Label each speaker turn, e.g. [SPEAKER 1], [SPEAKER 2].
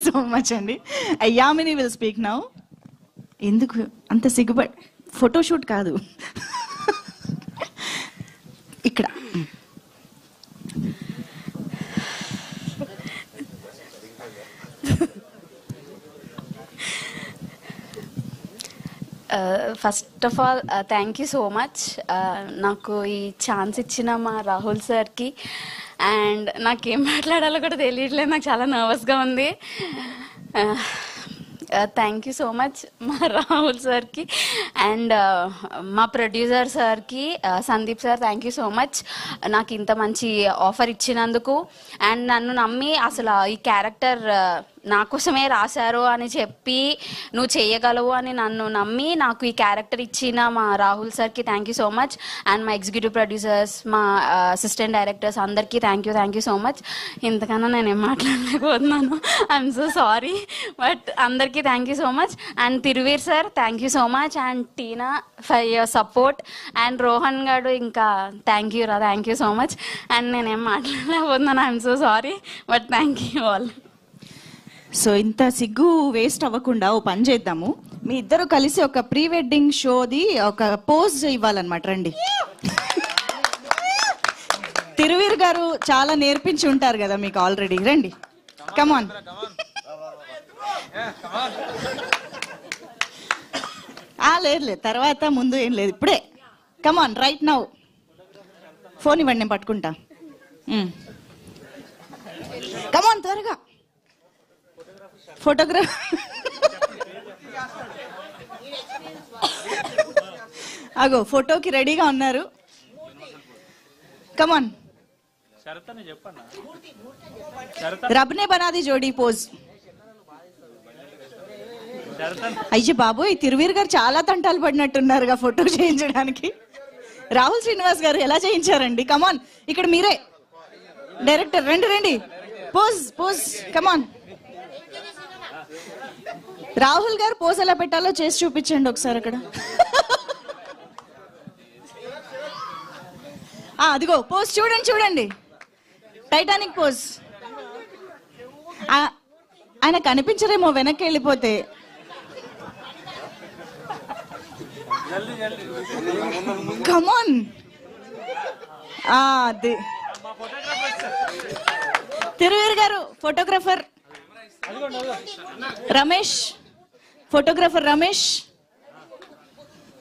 [SPEAKER 1] So much అండి. Yamini will speak now. ఎందుకు అంత సిగ్గుపడి? ఫోటోషూట్ కాదు ఇక్కడ.
[SPEAKER 2] First of all thank you so much నాకు ఈ ఛాన్స్ ఇచ్చిన మా రాహుల్ సార్కి. అండ్ నాకేం మాట్లాడాలో కూడా తెలియట్లేదు, నాకు చాలా నర్వస్గా ఉంది. థ్యాంక్ యూ సో మచ్ మా రాహుల్ సార్కి అండ్ మా ప్రొడ్యూసర్ సార్కి, Sandeep sir. Thank you so much నాకు ఇంత మంచి ఆఫర్ ఇచ్చినందుకు. అండ్ నన్ను నమ్మి అసలు ఈ క్యారెక్టర్ నా కోసమే రాశారు అని చెప్పి నువ్వు చేయగలవు అని నన్ను నమ్మి నాకు ఈ క్యారెక్టర్ ఇచ్చిన మా రాహుల్ సార్కి thank you so much. And మా ఎగ్జిక్యూటివ్ ప్రొడ్యూసర్స్, మా అసిస్టెంట్ డైరెక్టర్స్ అందరికీ థ్యాంక్ యూ సో మచ్. ఇంతకన్నా నేనేం మాట్లాడలేకపోతున్నాను, ఐఎమ్ సో సారీ. బట్ అందరికీ thank you so much. And Thiruveer sir thank you so much. And Tina for your support. And Rohan గారు ఇంకా thank you so much. And నేనేం మాట్లాడలేకపోతున్నాను, I'm so sorry. But thank you all.
[SPEAKER 1] So ఇంత సిగ్గు waste అవ్వకుండా ఓ పని చేద్దాము, మీ ఇద్దరు కలిసి ఒక ప్రీ వెడ్డింగ్ షోది ఒక పోజ్ ఇవ్వాలన్నమాట. రండి. తిరువీర్ గారు చాలా నేర్పించి ఉంటారు కదా మీకు ఆల్రెడీ. రండి, కమాన్. లేదు తర్వాత ముందు ఏం లేదు, ఇప్పుడే. కమాన్, రైట్ నౌ. ఫోన్ ఇవ్వండి, నేను పట్టుకుంటా. కమాన్ త్వరగా. ఫోటోగ్రాఫ్ అగో ఫోటోకి రెడీగా ఉన్నారు. కమాన్. రబ్నే బనాది జోడీ పోజ్. అయ్యో బాబోయ్, తిరువీర్ గారు చాలా తంటాలు పడినట్టున్నారుగా ఫోటో చేయించడానికి. రాహుల్ శ్రీనివాస్ గారు ఎలా చేయించారండి? కమాన్, ఇక్కడ మీరే డైరెక్టర్. రండి రండి, పోజ్ పోజ్. కమాన్. రాహుల్ గారు పోజ్ ఎలా పెట్టాలో చేసి చూపించండి ఒకసారి అక్కడ. అదిగో పోజ్ చూడండి చూడండి, టైటానిక్ పోజ్. ఆయన కనిపించరేమో వెనక్కి వెళ్ళిపోతే. కమాన్. అది తిరువీర్ గారు ఫోటోగ్రాఫర్. రమేష్ ఫోటోగ్రాఫర్ రమేష్.